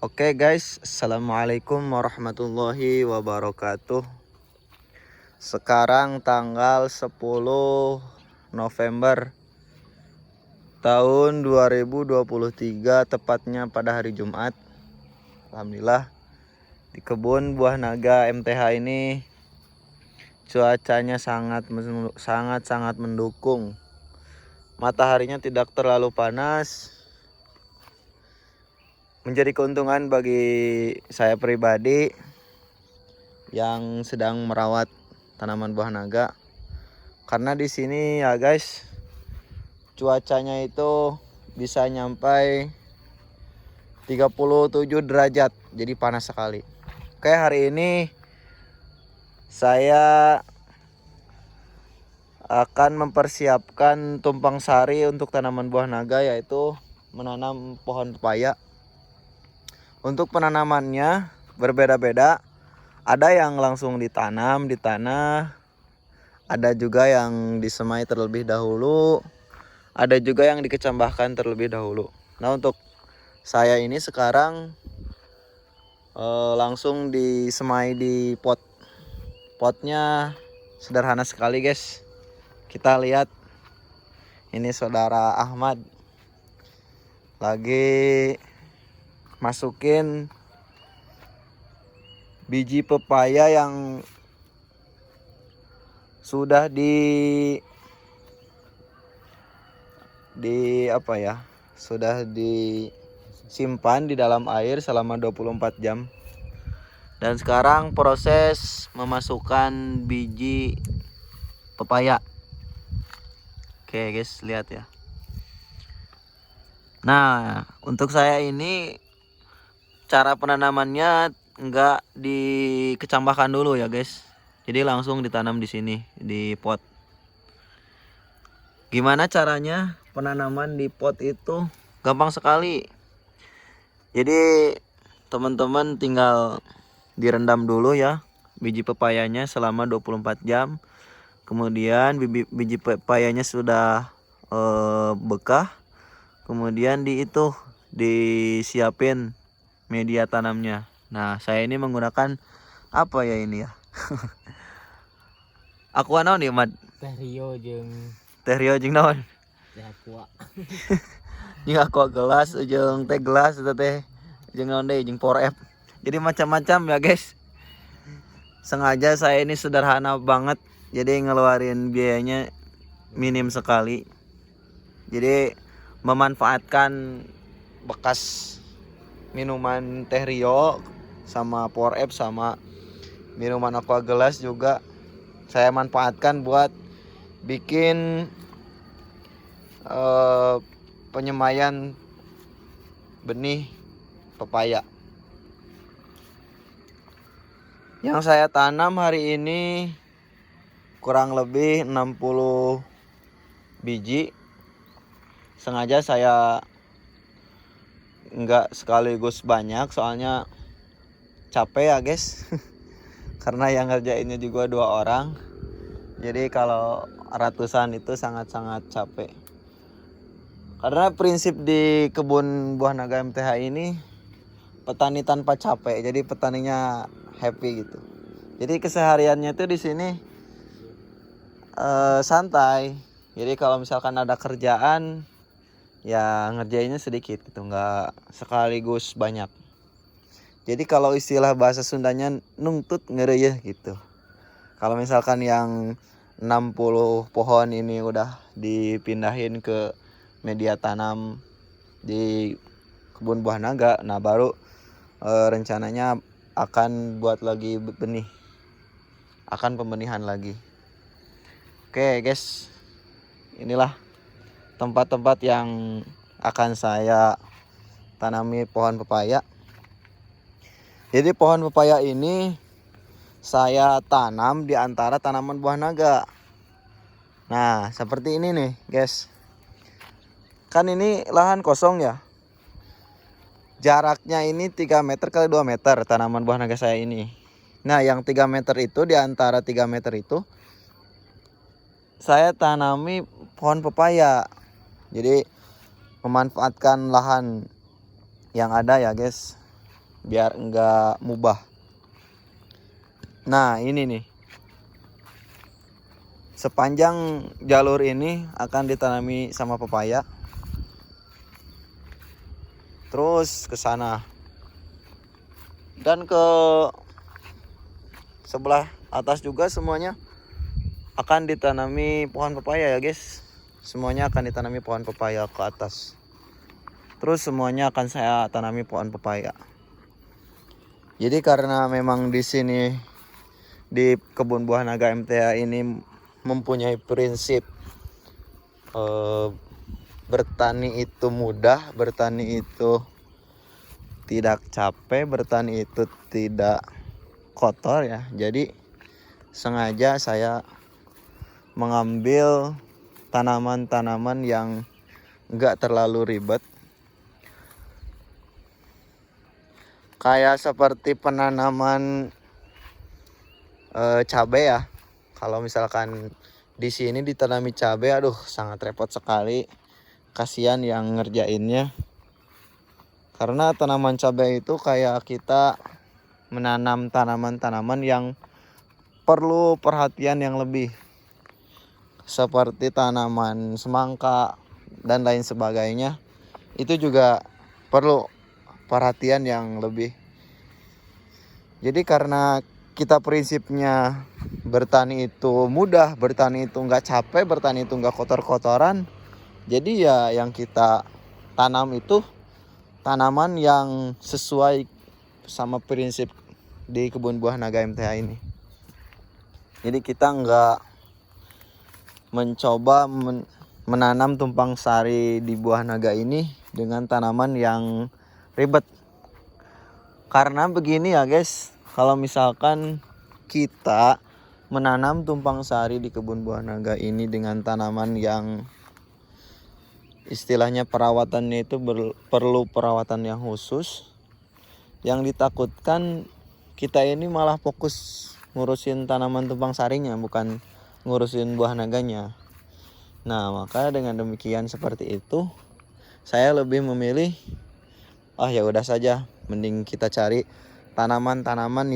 Oke guys, Assalamualaikum warahmatullahi wabarakatuh. Sekarang tanggal 10 November tahun 2023, tepatnya pada hari Jumat. Alhamdulillah di kebun buah naga MTH ini cuacanya sangat mendukung. Mataharinya tidak terlalu panas, menjadi keuntungan bagi saya pribadi yang sedang merawat tanaman buah naga. Karena di sini ya guys, cuacanya itu bisa nyampai 37 derajat, jadi panas sekali. Oke, hari ini saya akan mempersiapkan tumpang sari untuk tanaman buah naga, yaitu menanam pohon pepaya. Untuk penanamannya berbeda-beda. Ada yang langsung ditanam di tanah, ada juga yang disemai terlebih dahulu, ada juga yang dikecambahkan terlebih dahulu. Nah, untuk saya ini sekarang langsung disemai di pot. Potnya sederhana sekali guys. Kita lihat, ini saudara Ahmad lagi masukin biji pepaya yang sudah sudah disimpan di dalam air selama 24 jam. Dan sekarang proses memasukkan biji pepaya. Oke guys, lihat ya. Nah, untuk saya ini cara penanamannya enggak dikecambahkan dulu ya guys. Jadi langsung ditanam di sini di pot. Gimana caranya penanaman di pot itu? Gampang sekali. Jadi teman-teman tinggal direndam dulu ya biji pepayanya selama 24 jam. Kemudian biji pepayanya sudah bekah. Kemudian disiapin media tanamnya. Nah, saya ini menggunakan apa ya ini ya? Aku naon nih, Mad? Terio jeung Terio jeung naon? aqua. Jeung aqua gelas, jeung teh gelas eta teh. Jeung naon deui, jeung Power F. Jadi macam-macam ya, guys. Sengaja saya ini sederhana banget. Jadi ngeluarin biayanya minim sekali. Jadi memanfaatkan bekas minuman teh Rio sama Power F sama minuman aqua gelas juga saya manfaatkan buat bikin penyemaian benih pepaya. Yang saya tanam hari ini kurang lebih 60 biji. Sengaja saya enggak sekaligus banyak, soalnya capek ya guys. Karena yang ngerjainnya juga 2 orang. Jadi kalau ratusan itu sangat-sangat capek. Karena prinsip di kebun buah naga MTH ini petani tanpa capek. Jadi petaninya happy gitu. Jadi kesehariannya itu di sini santai. Jadi kalau misalkan ada kerjaan ya ngerjainnya sedikit gitu, nggak sekaligus banyak. Jadi kalau istilah bahasa Sundanya nungtut ngeureueuh gitu. Kalau misalkan yang 60 pohon ini udah dipindahin ke media tanam di kebun buah naga, nah baru rencananya akan buat lagi benih, akan pembenihan lagi. Oke guys, inilah tempat-tempat yang akan saya tanami pohon pepaya. Jadi pohon pepaya ini saya tanam di antara tanaman buah naga. Nah, seperti ini nih, guys. Kan ini lahan kosong ya. Jaraknya ini 3 meter kali 2 meter tanaman buah naga saya ini. Nah, yang 3 meter itu, di antara 3 meter itu saya tanami pohon pepaya. Jadi memanfaatkan lahan yang ada ya, guys. biar enggak mubah. Nah ini nih, sepanjang jalur ini akan ditanami sama pepaya. Terus ke sana dan ke sebelah atas juga semuanya akan ditanami pohon pepaya ya guys. Semuanya akan ditanami pohon pepaya ke atas. Terus semuanya akan saya tanami pohon pepaya. Jadi karena memang di sini di kebun buah naga MTA ini mempunyai prinsip bertani itu mudah, bertani itu tidak capek, bertani itu tidak kotor ya. Jadi sengaja saya mengambil tanaman-tanaman yang enggak terlalu ribet. Kayak seperti penanaman cabai ya. Kalau misalkan di sini ditanami cabai, aduh sangat repot sekali. Kasihan yang ngerjainnya. Karena tanaman cabai itu kayak kita menanam tanaman-tanaman yang perlu perhatian yang lebih. Seperti tanaman semangka dan lain sebagainya. Itu juga perlu perhatian yang lebih. Jadi karena kita prinsipnya bertani itu mudah, bertani itu nggak capek, bertani itu nggak kotor-kotoran. Jadi ya yang kita tanam itu tanaman yang sesuai sama prinsip di kebun buah naga MTA ini. Jadi kita nggak mencoba menanam tumpang sari di buah naga ini dengan tanaman yang ribet. Karena begini ya guys, kalau misalkan kita menanam tumpang sari di kebun buah naga ini dengan tanaman yang istilahnya perawatannya itu perlu perawatan yang khusus, yang ditakutkan kita ini malah fokus ngurusin tanaman tumpang sarinya, bukan ngurusin buah naganya. Nah maka dengan demikian seperti itu, saya lebih memilih ya udah saja, mending kita cari tanaman-tanaman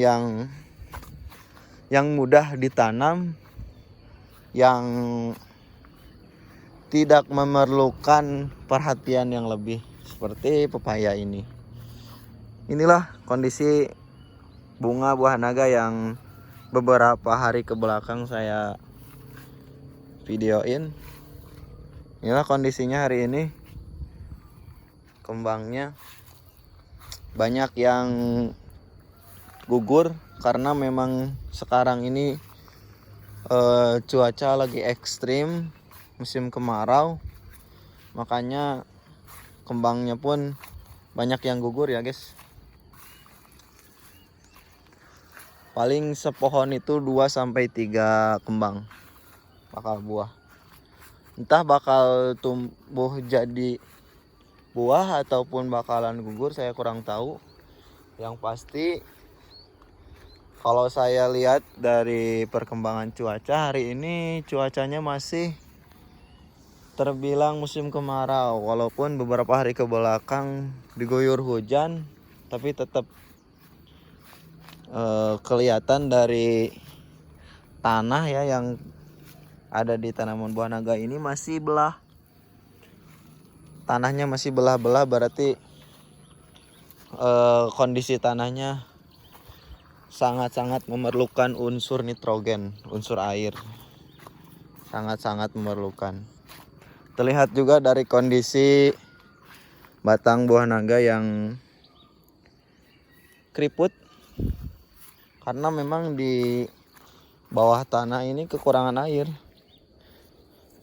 yang mudah ditanam, yang tidak memerlukan perhatian yang lebih, seperti pepaya ini. Inilah kondisi bunga buah naga yang beberapa hari ke belakang saya videoin. Inilah kondisinya hari ini. Kembangnya banyak yang gugur karena memang sekarang ini cuaca lagi ekstrim, musim kemarau, makanya kembangnya pun banyak yang gugur ya guys. Paling sepohon itu 2-3 kembang bakal buah. Entah bakal tumbuh jadi buah ataupun bakalan gugur, saya kurang tahu. Yang pasti kalau saya lihat dari perkembangan cuaca hari ini, cuacanya masih terbilang musim kemarau. Walaupun beberapa hari ke belakang diguyur hujan, tapi tetap kelihatan dari tanah ya yang ada di tanaman buah naga ini masih belah. Tanahnya masih belah-belah, berarti kondisi tanahnya sangat-sangat memerlukan unsur nitrogen, unsur air. Sangat-sangat memerlukan. Terlihat juga dari kondisi batang buah naga yang keriput. Karena memang di bawah tanah ini kekurangan air.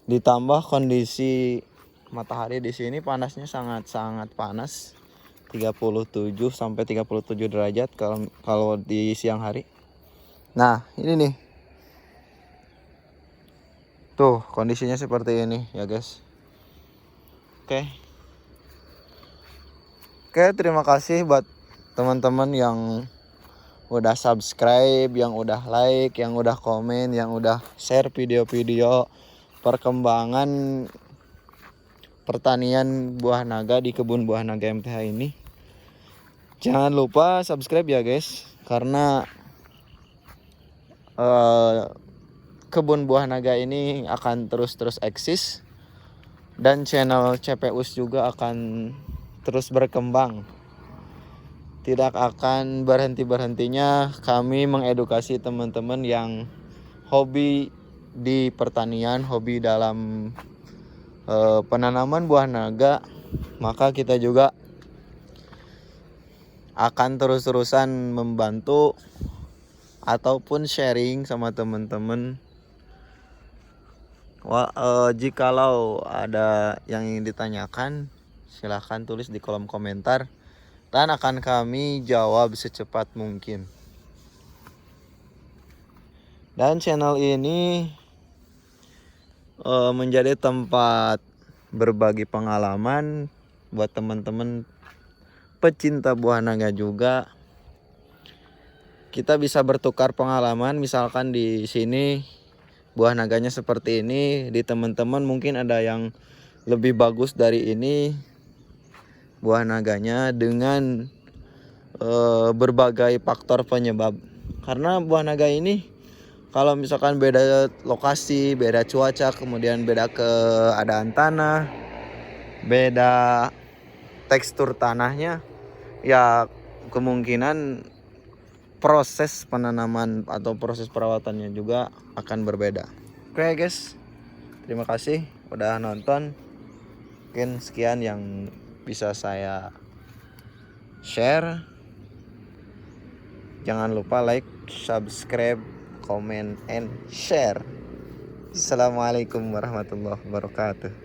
Ditambah kondisi matahari di sini panasnya sangat-sangat panas. 37 sampai 37 derajat kalau di siang hari. Nah, ini nih. Tuh, kondisinya seperti ini ya, guys. Oke. Oke, terima kasih buat teman-teman yang udah subscribe, yang udah like, yang udah komen, yang udah share video-video perkembangan pertanian buah naga di kebun buah naga MTH ini. Jangan lupa subscribe ya guys, karena kebun buah naga ini akan terus eksis dan channel CPUS juga akan terus berkembang. Tidak akan berhentinya kami mengedukasi teman-teman yang hobi di pertanian, hobi dalam penanaman buah naga. Maka kita juga akan terus-terusan membantu ataupun sharing sama teman-teman. Jikalau ada yang ingin ditanyakan, silahkan tulis di kolom komentar dan akan kami jawab secepat mungkin. Dan channel ini menjadi tempat berbagi pengalaman buat teman-teman pecinta buah naga juga. Kita bisa bertukar pengalaman, misalkan di sini buah naganya seperti ini, di teman-teman mungkin ada yang lebih bagus dari ini buah naganya dengan berbagai faktor penyebab. Karena buah naga ini kalau misalkan beda lokasi, beda cuaca, kemudian beda keadaan tanah, beda tekstur tanahnya, ya kemungkinan proses penanaman atau proses perawatannya juga akan berbeda. Oke guys, terima kasih udah nonton. Mungkin sekian yang bisa saya share. Jangan lupa like, subscribe, comment, and share. Assalamualaikum warahmatullahi wabarakatuh.